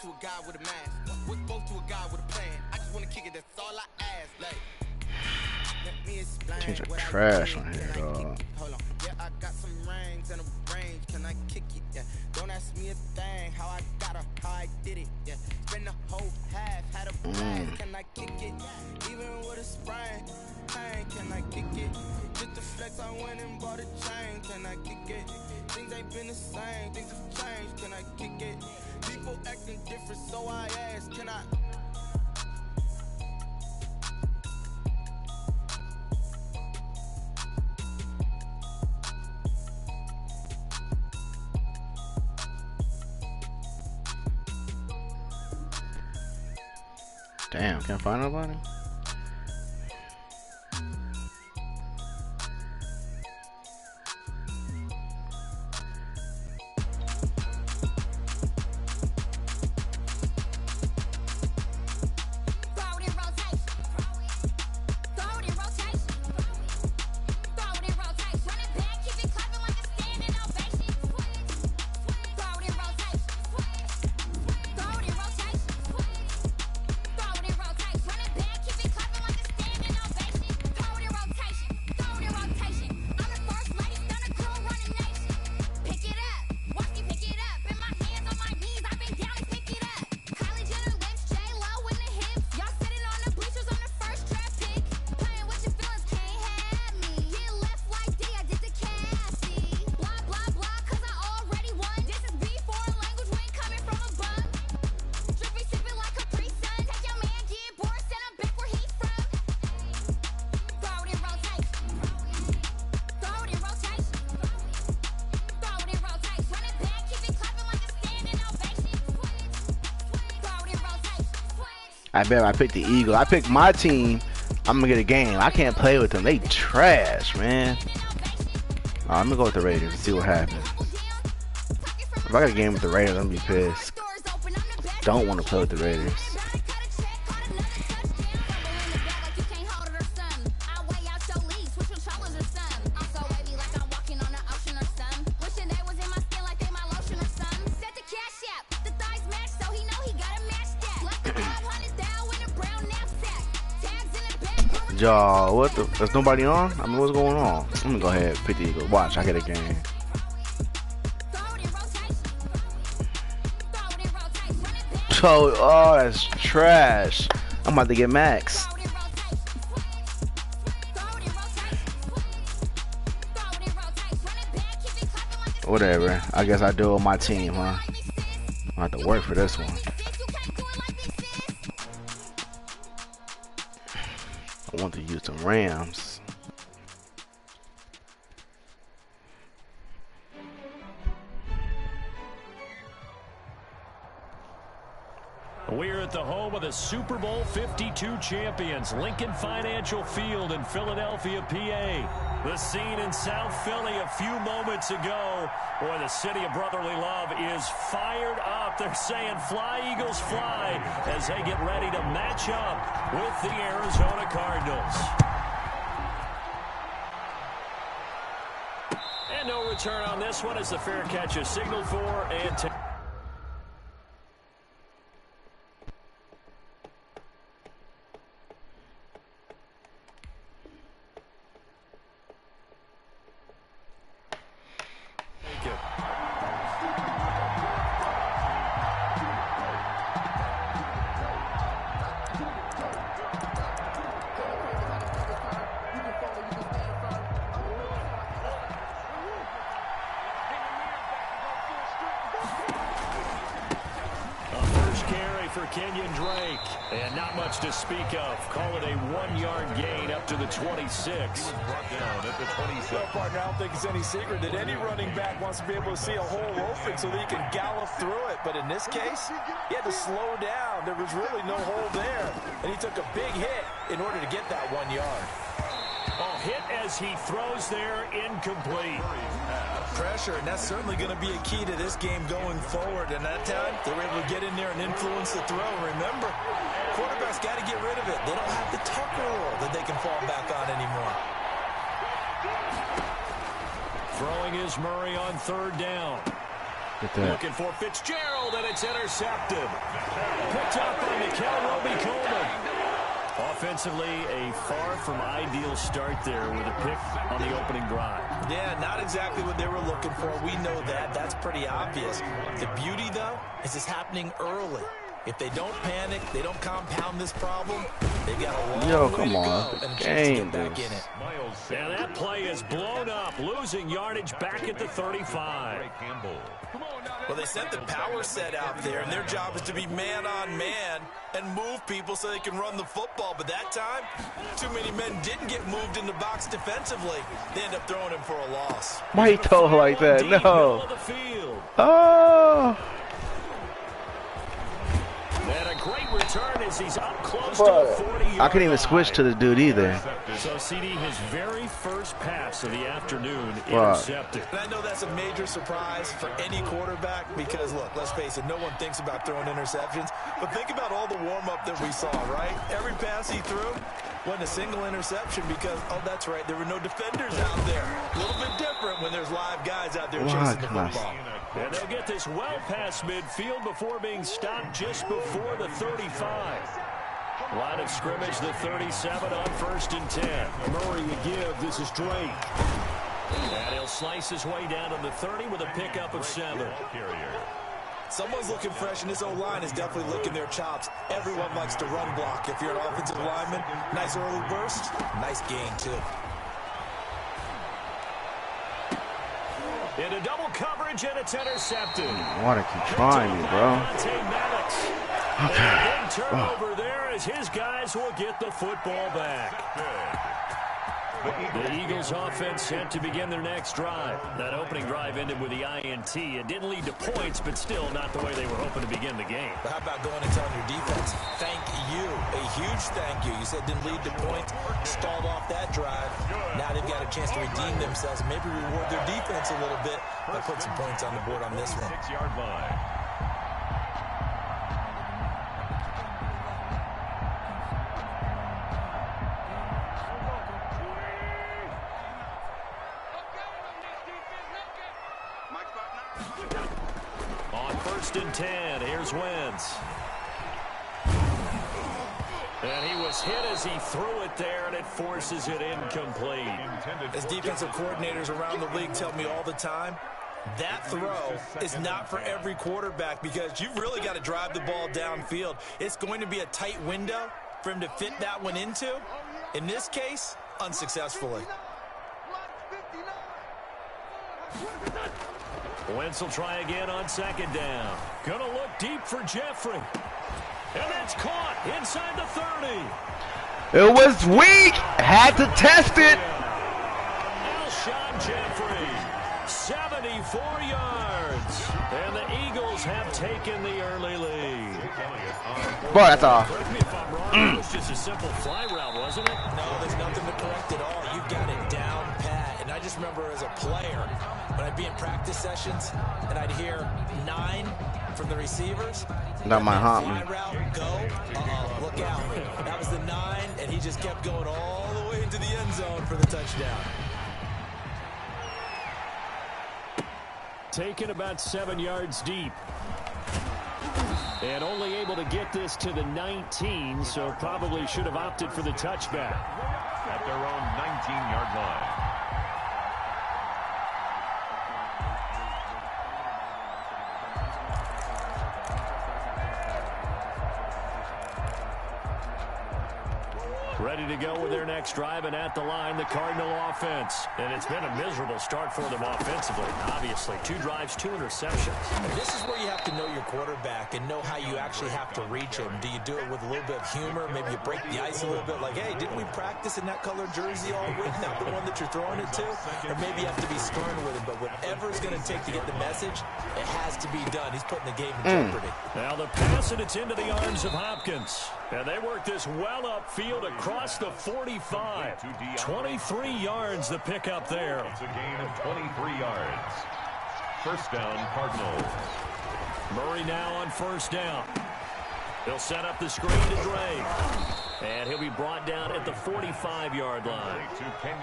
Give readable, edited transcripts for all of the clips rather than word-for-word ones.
to a guy with a mask? What spoke to a guy with a plan? I just want to kick it, that's all I ask. Like, let me explain. Teams are trash on here, dog. Hold on. Yeah, I got some rings and a range. Can I kick it? Yeah. Don't ask me a thing. How I got her, how I did it. Yeah. Spend the whole half, had a blast. Can I kick it? Even with a sprain. Pain, can I kick it? Just the flex, I went and bought a chain. Can I kick it? Things ain't been the same. Things have changed. Can I kick it? People acting different, so I ask, can I? Damn, can't find nobody? I bet I picked the Eagles. I picked my team. I'm gonna get a game. I can't play with them. They trash, man. I'm gonna go with the Raiders and see what happens. If I got a game with the Raiders, I'm gonna be pissed. Don't want to play with the Raiders. Y'all, what the? There's nobody on? I mean, what's going on? I'm gonna go ahead and pick the Eagles. Watch, I get a game. So, oh, that's trash. I'm about to get max. Whatever. I guess I do it with my team, huh? I have to work for this one. I want to use some Rams. We're at the home of the Super Bowl 52 champions, Lincoln Financial Field in Philadelphia, PA. The scene in South Philly a few moments ago. Boy, the city of brotherly love is fired up. They're saying fly, Eagles, fly, as they get ready to match up with the Arizona Cardinals. And no return on this one as the fair catch is signaled for and to speak of. Call it a 1-yard gain up to the 26. Well, partner, I don't think it's any secret that any running back wants to be able to see a hole open so that he can gallop through it. But in this case, he had to slow down. There was really no hole there. And he took a big hit in order to get that 1 yard. A hit as he throws there, incomplete. Pressure, and that's certainly going to be a key to this game going forward. And that time, they were able to get in there and influence the throw. Remember, quarterbacks got to get rid of it. They don't have the Tucker rule that they can fall back on anymore. Throwing is Murray on 3rd down. Get that. Looking for Fitzgerald, and it's intercepted. Picked up by Mikel Roby-Coleman. Offensively, a far from ideal start there with a pick on the opening drive. Yeah, not exactly what they were looking for. We know that. That's pretty obvious. The beauty, though, is it's happening early. If they don't panic, they don't compound this problem, they've got a long way to go and a chance to get back in it. And that play is blown up, losing yardage back at the 35. Well, they sent the power set out there, and their job is to be man-on-man and move people so they can run the football. But that time, too many men didn't get moved in the box defensively. They end up throwing him for a loss. Why he told like that? No. Oh. And a great return as he's up close to the 40-yard I couldn't even switch to the dude either. So, CD, his very first pass of the afternoon intercepted. And I know that's a major surprise for any quarterback because, look, let's face it, no one thinks about throwing interceptions. But think about all the warm-up that we saw, right? Every pass he threw wasn't a single interception because, oh, that's right, there were no defenders out there. A little bit different when there's live guys out there chasing the football. And they'll get this well past midfield before being stopped just before the 35. Line of scrimmage, the 37 on 1st and 10. Murray to give. This is Drake. And he'll slice his way down to the 30 with a pickup of 7. Someone's looking fresh, and this O-line is definitely licking their chops. Everyone likes to run block. If you're an offensive lineman, nice early burst, nice gain, too. Into double coverage, and it's intercepted. I want to keep trying me, bro. Okay. Big turnover there as his guys will get the football back. The Eagles offense set to begin their next drive. That opening drive ended with the INT. It didn't lead to points, but still not the way they were hoping to begin the game. But how about going and telling your defense, thank you, a huge thank you. You said didn't lead to points, stalled off that drive. Now they've got a chance to redeem themselves and maybe reward their defense a little bit by putting some points on the board on this one. 6-yard line. On 1st and 10, here's Wentz. And he was hit as he threw it there, and it forces it incomplete. As defensive coordinators around the league tell me all the time, that throw is not for every quarterback because you've really got to drive the ball downfield. It's going to be a tight window for him to fit that one into. In this case, unsuccessfully. Wentz will try again on 2nd down. Gonna look deep for Jeffrey. And that's caught inside the 30. It was weak. Had to test it. Alshon Jeffrey, 74 yards. And the Eagles have taken the early lead. Boy, that's all. Correct me if I'm wrong. It was just a simple fly route, wasn't it? No, there's nothing to correct at all. You've got it down pat. And I just remember as a player, when I'd be in practice sessions and I'd hear 9 from the receivers. That might haunt me. Fly route, go. Look out. That was the 9, and he just kept going all the way into the end zone for the touchdown. Taken about 7 yards deep. And only able to get this to the 19, so probably should have opted for the touchback. At their own 19-yard line. Ready to go with their next drive, and at the line, the Cardinal offense. And it's been a miserable start for them offensively, obviously. 2 drives, 2 interceptions. And this is where you have to know your quarterback and know how you actually have to reach him. Do you do it with a little bit of humor? Maybe you break the ice a little bit like, hey, didn't we practice in that colored jersey all week? Not the one that you're throwing it to? Or maybe you have to be stern with him. But whatever it's going to take to get the message, it has to be done. He's putting the game in jeopardy. Now the pass, and it's into the arms of Hopkins. And they work this well upfield across the 45. 23 yards the pickup there. It's a gain of 23 yards. 1st down, Cardinals. Murray now on 1st down. He'll set up the screen to Drake. And he'll be brought down at the 45-yard line.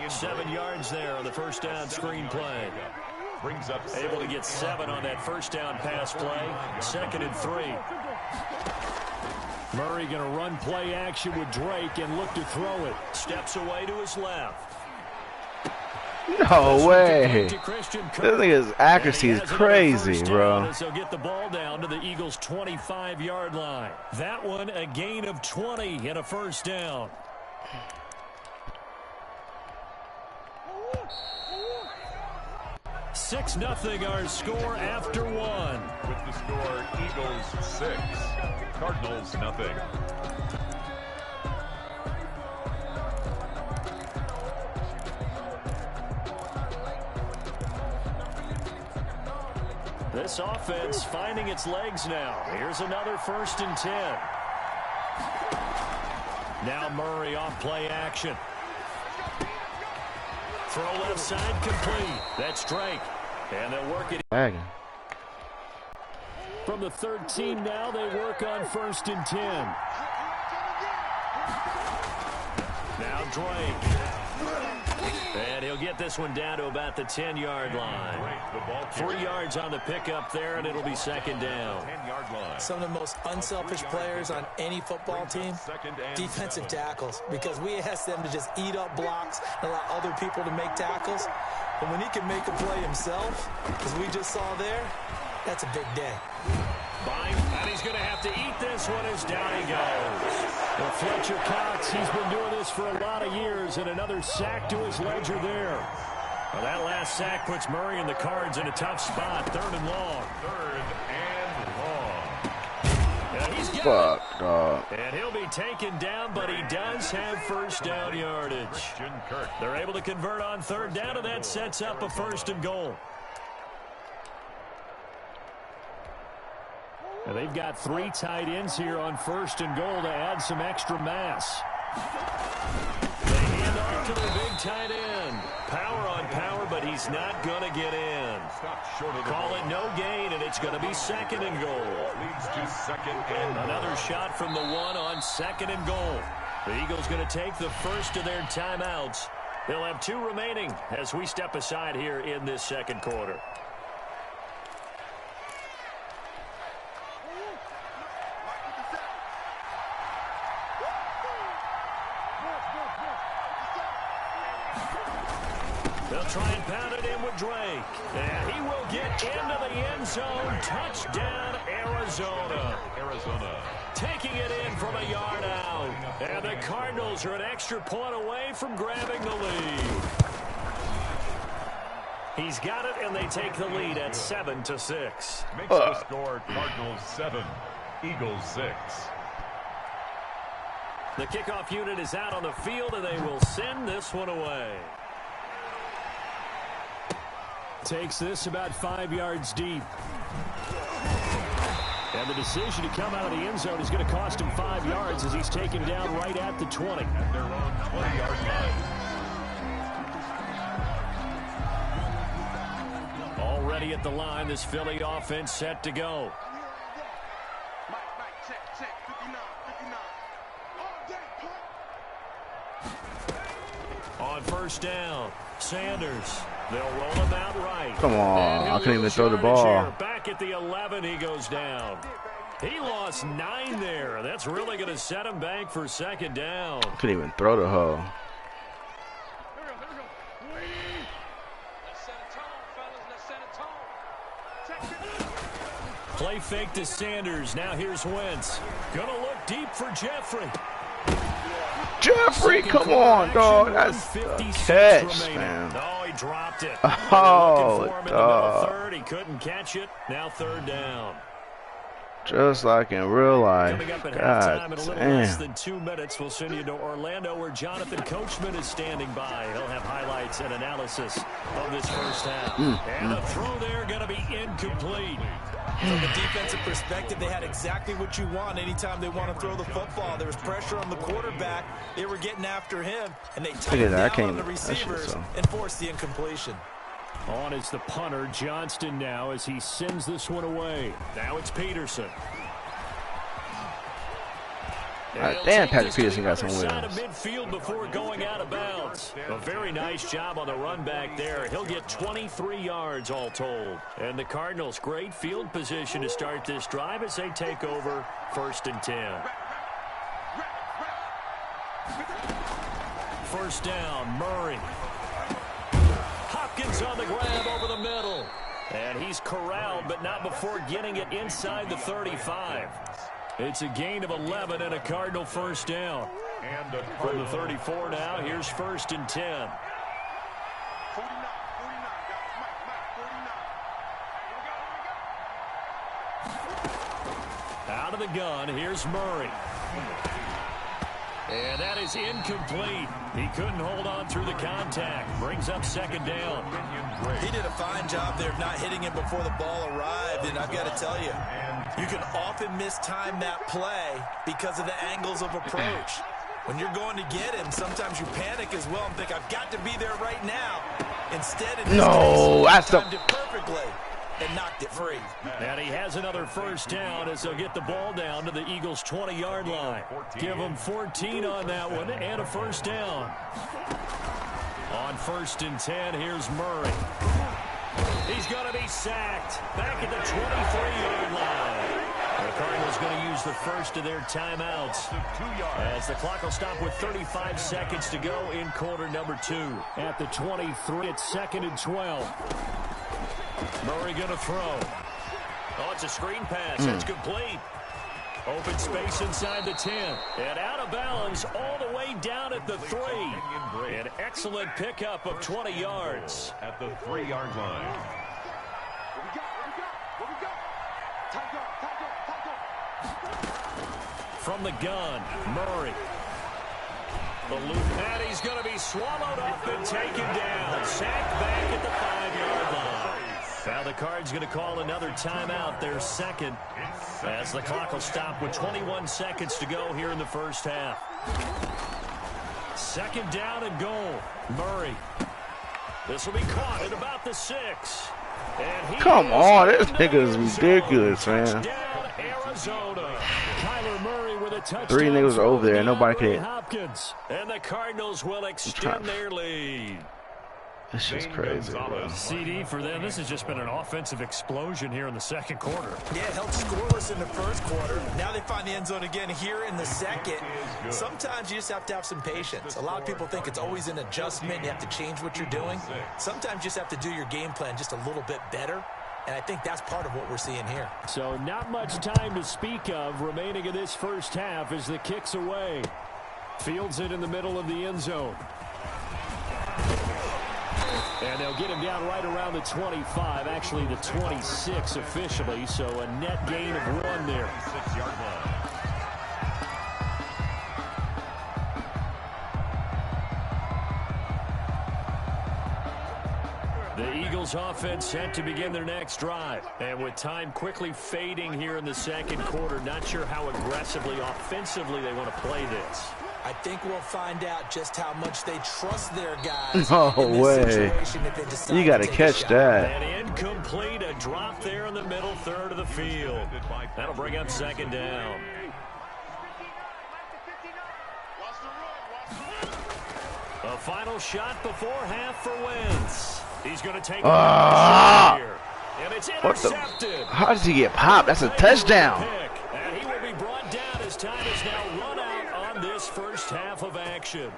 7 yards there on the 1st down screen play. Brings up Able to get 7 on that first down pass play. 2nd and 3. Murray going to run play action with Drake and look to throw it. Steps away to his left. No way. This nigga's accuracy is crazy, bro. As they'll get the ball down to the Eagles' 25-yard line. That one a gain of 20 and a first down. Six nothing our score after 1. With the score, Eagles 6, Cardinals nothing. This offense finding its legs now. Here's another 1st and 10. Now Murray off play action. Throw left side complete. That's Drake. And they'll work it. Bagging. From the 13 now, they work on 1st and 10. Now Drake. And he'll get this one down to about the 10-yard line. 3 yards on the pickup there, and it'll be 2nd down. Some of the most unselfish players on any football team, defensive tackles, because we ask them to just eat up blocks and allow other people to make tackles. And when he can make a play himself, as we just saw there, that's a big day. And he's going to have to eat this one as down he goes. Well, Fletcher Cox, he's been doing this for a lot of years, and another sack to his ledger there. Well, that last sack puts Murray and the Cards in a tough spot. 3rd and long. 3rd and long. And he's got Fuck, dog. And he'll be taken down, but he does have first down yardage. They're able to convert on 3rd down, and that sets up a 1st and goal. And they've got 3 tight ends here on 1st and goal to add some extra mass. They hand off to their big tight end. Power on power, but he's not going to get in. Call it no gain, and it's going to be 2nd and goal. Leads to 2nd and another shot from the 1 on 2nd and goal. The Eagles going to take the first of their timeouts. They'll have 2 remaining as we step aside here in this 2nd quarter. They'll try and pound it in with Drake. And he will get into the end zone. Touchdown, Arizona. Taking it in from a yard out. And the Cardinals are an extra point away from grabbing the lead. He's got it, and they take the lead at 7-6. Makes the score Cardinals 7, Eagles 6. The kickoff unit is out on the field, and they will send this one away. Takes this about 5 yards deep. And the decision to come out of the end zone is going to cost him 5 yards as he's taken down right at the 20. At their own 20-yard line. Already at the line, this Philly offense set to go. On 1st down, Sanders. They'll roll him out right. Come on, I couldn't even throw the ball. Back at the 11, he goes down. He lost 9 there. That's really going to set him back for 2nd down. Couldn't even throw the hoe. Play fake to Sanders. Now here's Wentz. Gonna look deep for Jeffrey. Jeffrey, come on, dog. That's a catch, man. Oh, he dropped it. Oh, looking for him in the middle third. He couldn't catch it. Now 3rd down. Just like in real life. Coming up at God halftime in a little less than 2 minutes, we'll send you to Orlando where Jonathan Coachman is standing by. He'll have highlights and analysis of this first half. And the throw there going to be incomplete. From a defensive perspective, they had exactly what you want anytime they want to throw the football. There was pressure on the quarterback. They were getting after him, and they tightened down on the receivers and forced the incompletion. On is the punter, Johnston, now as he sends this one away. Now it's Peterson. Damn, Patrick Peterson got some wins. Midfield before going out of bounds. A very nice job on the run back there. He'll get 23 yards all told. And the Cardinals, great field position to start this drive as they take over 1st and 10. First down, Murray. Hopkins on the grab over the middle. And he's corralled, but not before getting it inside the 35. It's a gain of 11 and a Cardinal first down. From the 34 now, here's 1st and 10. Out of the gun, here's Murray. And that is incomplete. He couldn't hold on through the contact. Brings up 2nd down. He did a fine job there of not hitting him before the ball arrived. And I've got to tell you, you can often mistime that play because of the angles of approach. When you're going to get him, sometimes you panic as well and think, I've got to be there right now. Instead, he timed it perfectly and knocked it free. And he has another first down as they'll get the ball down to the Eagles' 20-yard line. Give them 14 on that one and a first down. On 1st and 10, here's Murray. He's going to be sacked back at the 23-yard line. The Cardinals going to use the first of their timeouts as the clock will stop with 35 seconds to go in quarter number 2. At the 23, it's 2nd and 12. Murray going to throw. Oh, it's a screen pass. It's complete. Open space inside the 10. And out of bounds all the way down at the 3. An excellent pickup of 20 yards. At the 3-yard line. From the gun, Murray. The loop pad, he's going to be swallowed up and taken down. Sacked back at the 5-yard line. Now the Cards going to call another timeout, their second, as the clock will stop with 21 seconds to go here in the first half. 2nd down and goal. Murray. This will be caught at about the 6. Come on, this nigga is ridiculous, man. Arizona. Kyler Murray with a touchdown. 3 niggas are over there, and nobody can. Hopkins. And the Cardinals will extend their lead. This is crazy, bro. CD for them. This has just been an offensive explosion here in the 2nd quarter. Yeah, held scoreless in the 1st quarter. Now they find the end zone again here in the 2nd. Sometimes you just have to have some patience. A lot of people think it's always an adjustment. You have to change what you're doing. Sometimes you just have to do your game plan just a little bit better. And I think that's part of what we're seeing here. So not much time to speak of remaining in this first half as the kick's away. Fields it in the middle of the end zone. And they'll get him down right around the 25, actually the 26 officially, so a net gain of 1 there. 6-yard line. The Eagles offense set to begin their next drive. And with time quickly fading here in the 2nd quarter, not sure how aggressively, offensively they want to play this. I think we'll find out just how much they trust their guys. No in this way. situation if they decide You got to take a catch shot. that. And incomplete, a drop there in the middle third of the field. That'll bring up 2nd down. A final shot before half for Wentz. He's going to take a shot here. And it's intercepted. How does he get popped? That's a touchdown. And he will be brought down as time is now run out on this first half of action.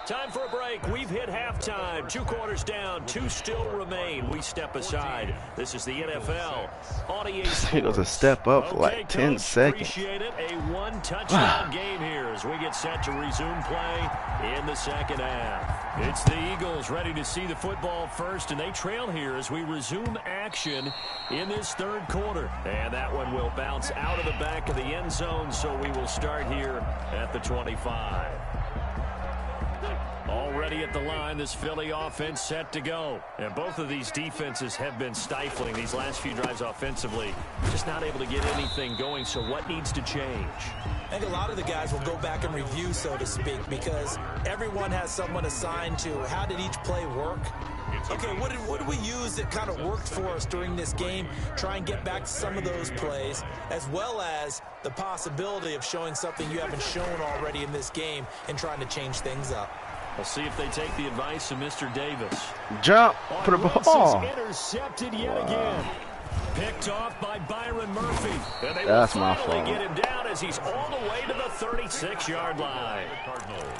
Time for a break. We've hit halftime. 2 quarters down. 2 still remain. We step aside. This is the NFL on EA Sports. He goes a step up for like 10 seconds. Appreciate it. A 1-touchdown game here as we get set to resume play in the 2nd half. It's the Eagles ready to see the football first, and they trail here as we resume action in this 3rd quarter. And that one will bounce out of the back of the end zone, so we will start here at the 25. Already at the line, this Philly offense set to go. And both of these defenses have been stifling these last few drives offensively. Just not able to get anything going, so what needs to change? I think a lot of the guys will go back and review, so to speak, because everyone has someone assigned to how did each play work. Okay, what did we use that kind of worked for us during this game? Try and get back to some of those plays, as well as the possibility of showing something you haven't shown already in this game and trying to change things up. We'll see if they take the advice of Mr. Davis. Jump for the ball. Intercepted yet again. Picked off by Byron Murphy. And they That's will my finally fault. get him down as he's all the way to the 36-yard line.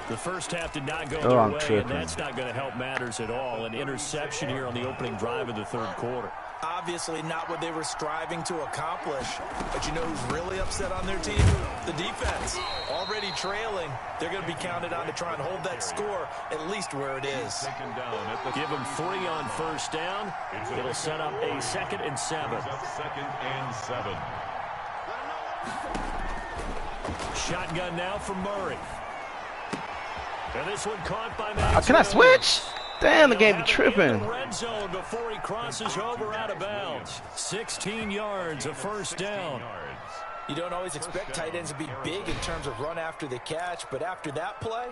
The first half did not go their way, and that's not going to help matters at all. An interception here on the opening drive of the third quarter. Obviously not what they were striving to accomplish. But you know who's really upset on their team? The defense. Already trailing. They're going to be counted on to try and hold that score at least where it is. Give them 3 on first down. It'll set up a 2nd and 7. 2nd and 7. Shotgun now from Murray. And this one caught by Max. Can I switch? Damn, the game be tripping. Red zone before he crosses over out of bounds. 16 yards, a first down. You don't always expect tight ends to be big in terms of run after the catch, but after that play,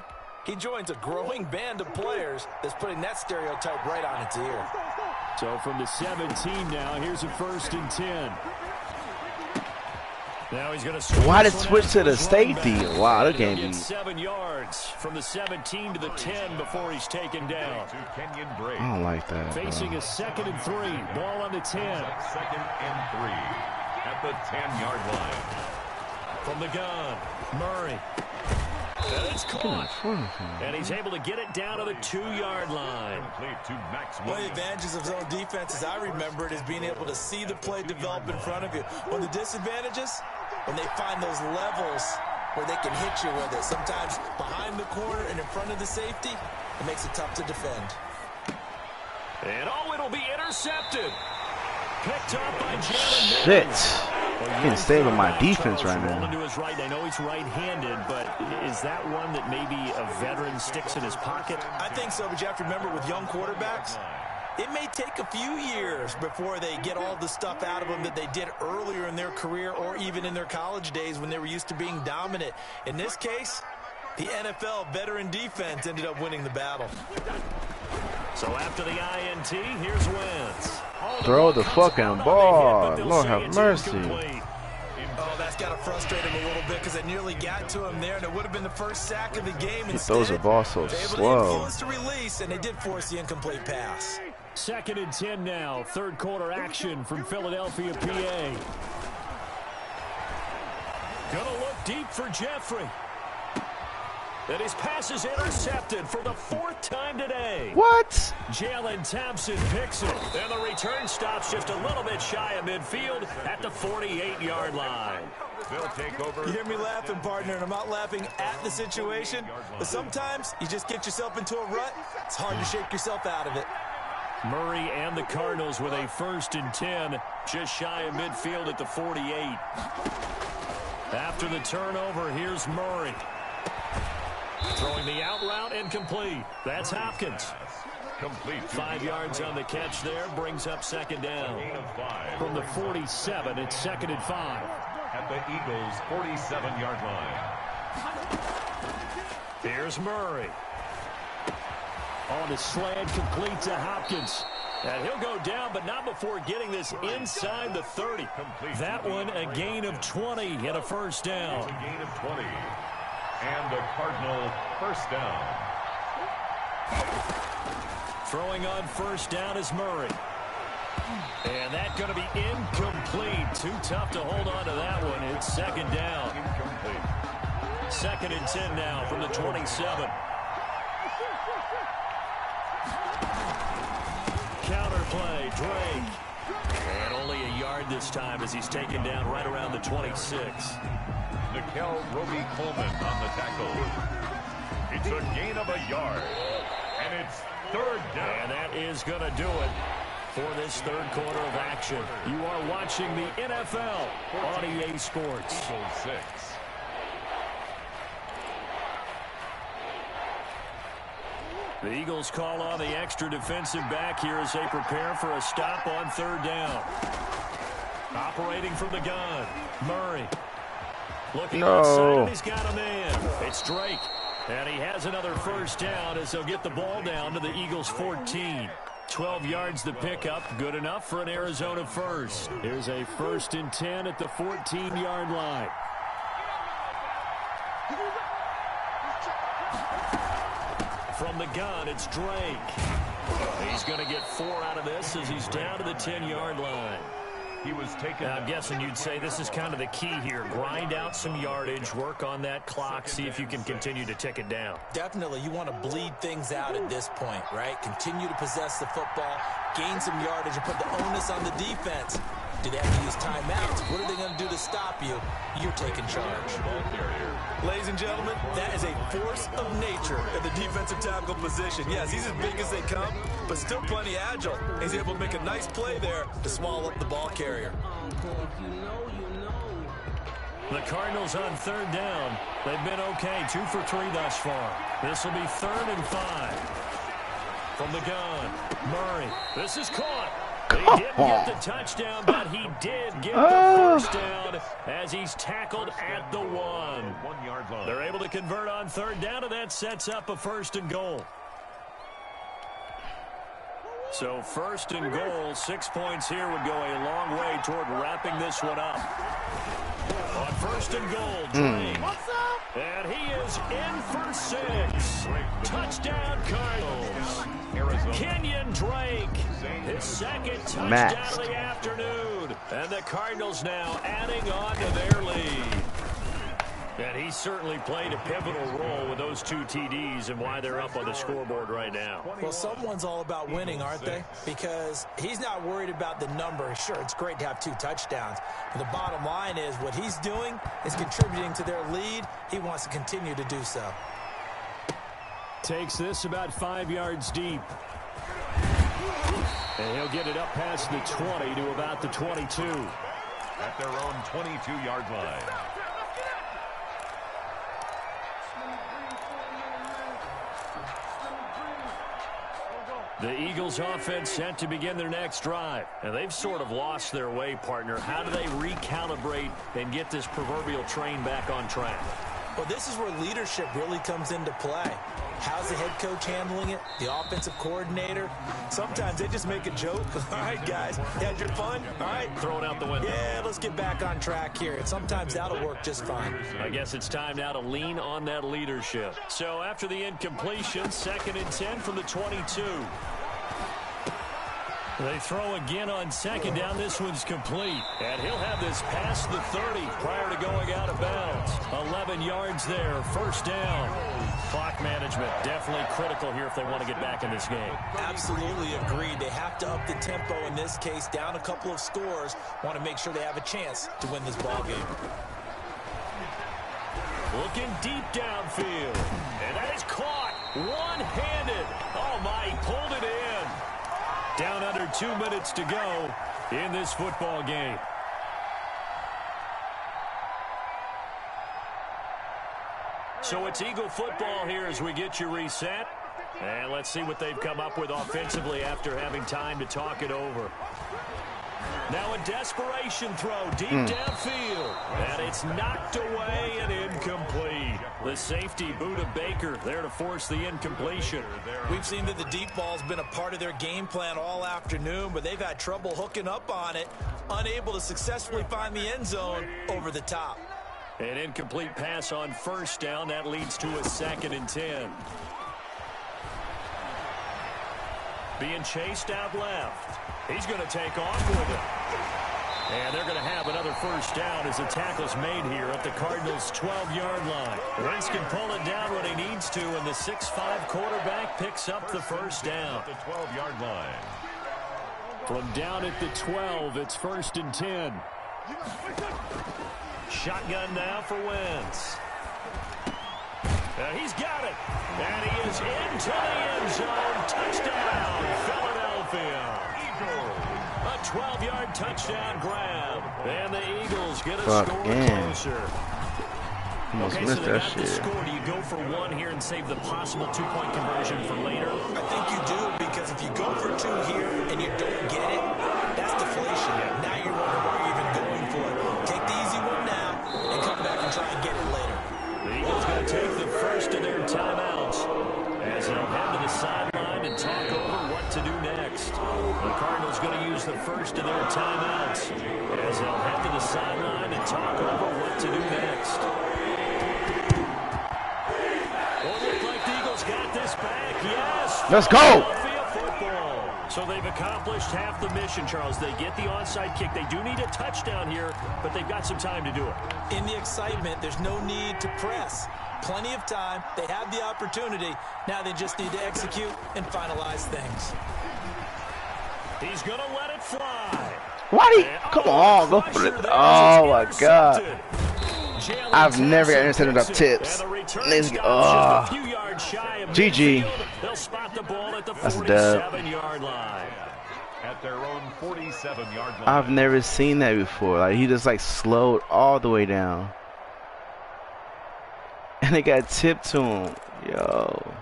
he joins a growing band of players that's putting that stereotype right on its ear. So from the 17 now, here's a 1st and 10. Now he's going to why did switch to the safety? Wow, that game be 7 yards from the 17 to the 10 before he's taken down. I don't like that. Facing a 2nd and 3. Ball on the 10. 2nd and 3 at the 10-yard line. From the gun, Murray. And it's caught. And he's able to get it down to the 2-yard line. One of the advantages of zone defense, as I remember it, is being able to see the play develop in front of you. One of the disadvantages, when they find those levels where they can hit you with it. Sometimes behind the corner and in front of the safety, it makes it tough to defend. And it'll be intercepted. Picked up by Jalen. Shit. Getting stayed with my defense right now. To his right. I know he's right-handed, but is that one that maybe a veteran sticks in his pocket? I think so, but you have to remember with young quarterbacks, it may take a few years before they get all the stuff out of them that they did earlier in their career or even in their college days when they were used to being dominant. In this case, the NFL veteran defense ended up winning the battle. So after the INT, here's Wentz. Throw the fucking ball. Lord have mercy. Oh, that's got to frustrate him a little bit because it nearly got to him there, and it would have been the first sack of the game. He throws the ball so slow. To release, and they did force the incomplete pass. 2nd and 10 now. Third quarter action from Philadelphia, PA. Gonna look deep for Jeffrey. And his pass is intercepted for the 4th time today. What? Jalen Thompson picks it. And the return stops just a little bit shy of midfield at the 48-yard line. They'll take over. You hear me laughing, partner, and I'm not laughing at the situation. But sometimes you just get yourself into a rut. It's hard to shake yourself out of it. Murray and the Cardinals with a 1st and 10, just shy of midfield at the 48. After the turnover, here's Murray. Throwing the out route and complete. That's Hopkins. Complete. 5 yards on the catch there, brings up 2nd down. From the 47, it's 2nd and 5. At the Eagles' 47-yard line. Here's Murray. On the slant, complete to Hopkins. And he'll go down, but not before getting this inside the 30. That one, a gain of 20 and a first down. A gain of 20. And the Cardinal first down. Throwing on first down is Murray. And that's going to be incomplete. Too tough to hold on to that one. It's 2nd down. Incomplete. 2nd and 10 now from the 27. Counter play, Drake. And only a yard this time as he's taken down right around the 26. Nickel Roby-Coleman on the tackle. It's a gain of a yard. And it's 3rd down. And that is going to do it for this third quarter of action. You are watching the NFL on EA Sports. Eagles 6. The Eagles call on the extra defensive back here as they prepare for a stop on 3rd down. Operating from the gun, Murray. Looking outside, and he's got a man. It's Drake. And he has another first down as they'll get the ball down to the Eagles' 14. 12 yards the pickup, good enough for an Arizona first. Here's a 1st and 10 at the 14-yard line. From the gun, it's Drake. He's going to get 4 out of this as he's down to the 10-yard line. He was taken. Now, I'm guessing you'd say this is kind of the key here. Grind out some yardage, work on that clock, see if you can continue to tick it down. Definitely, you want to bleed things out at this point, right? Continue to possess the football, gain some yardage, and put the onus on the defense. Do they have to use timeouts? What are they going to do to stop you? You're taking charge. Ladies and gentlemen, that is a force of nature at the defensive tackle position. Yes, he's as big as they come, but still plenty agile. He's able to make a nice play there to swallow up the ball carrier. The Cardinals on 3rd down. They've been okay, 2 for 3 thus far. This will be 3rd and 5. From the gun, Murray. This is caught. He didn't get the touchdown, but he did get the first down as he's tackled at the 1. 1 yard line. They're able to convert on 3rd down, and that sets up a 1st and goal. So 1st and goal, 6 points here would go a long way toward wrapping this one up. On 1st and goal, Drake. And he is in for 6. Touchdown, Cardinals. Kenyon Drake, his 2nd touchdown of the afternoon. And the Cardinals now adding on to their lead. And he certainly played a pivotal role with those 2 TDs and why they're up on the scoreboard right now. Well, someone's all about winning, aren't they? Because he's not worried about the number. Sure, it's great to have 2 touchdowns. But the bottom line is what he's doing is contributing to their lead. He wants to continue to do so. Takes this about 5 yards deep. And he'll get it up past the 20 to about the 22. At their own 22-yard line. The Eagles offense set to begin their next drive. And they've sort of lost their way, partner. How do they recalibrate and get this proverbial train back on track? Well, this is where leadership really comes into play. How's the head coach handling it? The offensive coordinator? Sometimes they just make a joke. All right, guys, you had your fun? All right. Throw it out the window. Yeah, let's get back on track here. And sometimes that'll work just fine. I guess it's time now to lean on that leadership. So after the incompletion, 2nd and 10 from the 22. They throw again on 2nd down. This one's complete. And he'll have this past the 30 prior to going out of bounds. 11 yards there, 1st down. Clock management definitely critical here if they want to get back in this game. Absolutely agreed. They have to up the tempo in this case, down a couple of scores. Want to make sure they have a chance to win this ball game. Looking deep downfield. And that is caught one-handed. Oh, my, he pulled it in. Down under 2 minutes to go in this football game. So it's Eagle football here as we get you reset. And let's see what they've come up with offensively after having time to talk it over. Now a desperation throw deep downfield. And it's knocked away and incomplete. The safety, Buda Baker, there to force the incompletion. We've seen that the deep ball's been a part of their game plan all afternoon, but they've had trouble hooking up on it, unable to successfully find the end zone over the top. An incomplete pass on 1st down. That leads to a 2nd and 10. Being chased out left. He's going to take off with it. And they're going to have another 1st down as the tackle's made here at the Cardinals' 12-yard line. Wentz can pull it down when he needs to, and the 6'5" quarterback picks up the 1st down. The 12-yard line. From down at the 12, it's 1st and 10. Shotgun now for Wentz. He's got it. And he is into the end zone. Touchdown, Philadelphia. A 12-yard touchdown grab. And the Eagles get a score closer. Almost missed so they that got shit. the score. Do you go for 1 here and save the possible 2-point conversion for later? I think you do, because if you go for 2 here and you don't get it, that's deflation. Now you're wondering why you're even going for it. Take the easy one now and come back and try and get it later. The Eagles going to take the first of their timeouts. as they'll head to the sideline and talk over what to do next. The Cardinals going to use the first of their timeouts as they'll head to the sideline and talk over what to do next. Well, it looked like the Eagles got this back. Yes. Let's go. So they've accomplished half the mission, Charles. They get the onside kick. They do need a touchdown here, but they've got some time to do it. In the excitement, there's no need to press. Plenty of time. They have the opportunity. Now they just need to execute and finalize things. He's going to let it fly. What? Come on, go for it. Oh, my God. I've never got intercepted enough tips. GG. That's a dub. At their own 47-yard line. I've never seen that before. Like, he just like slowed all the way down. And it got tipped to him. Yo.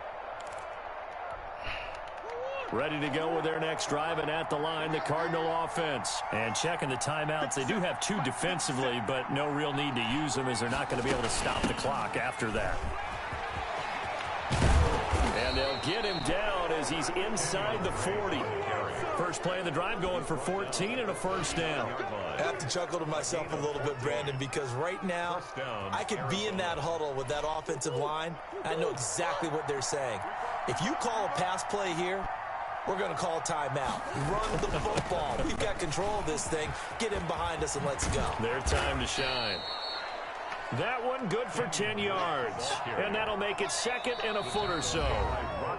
Ready to go with their next drive, and at the line, the Cardinal offense. And checking the timeouts, they do have 2 defensively, but no real need to use them as they're not going to be able to stop the clock after that. And they'll get him down as he's inside the 40. First play of the drive going for 14 and a first down. I have to chuckle to myself a little bit, Brandon, because right now I could be in that huddle with that offensive line. I know exactly what they're saying. If you call a pass play here, we're going to call timeout. Run the football. We've got control of this thing. Get in behind us and let's go. Their time to shine. That one good for 10 yards. And that'll make it second and a foot or so.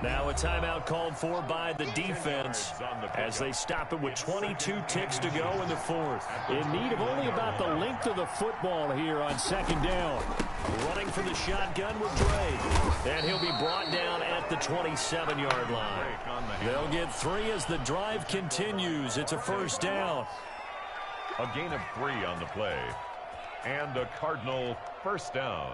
Now a timeout called for by the defense as they stop it with 22 ticks to go in the fourth. In need of only about the length of the football here on second down. Running for the shotgun with Dre. And he'll be brought down at the 27-yard line. They'll get 3 as the drive continues. It's a first down. A gain of 3 on the play. And a Cardinal first down.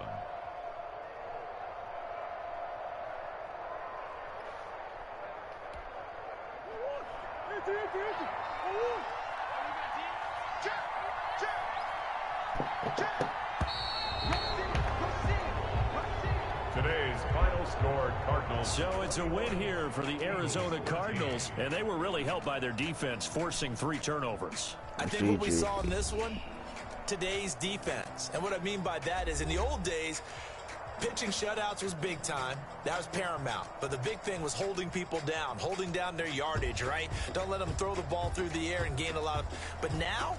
Today's final score, Cardinals. So it's a win here for the Arizona Cardinals, and they were really helped by their defense, forcing 3 turnovers. I think what we saw in this one, today's defense. And what I mean by that is in the old days, pitching shutouts was big time. That was paramount. But the big thing was holding people down, holding down their yardage, right? Don't let them throw the ball through the air and gain a lot of... But now,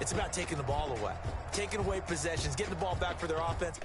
it's about taking the ball away. Taking away possessions, getting the ball back for their offense.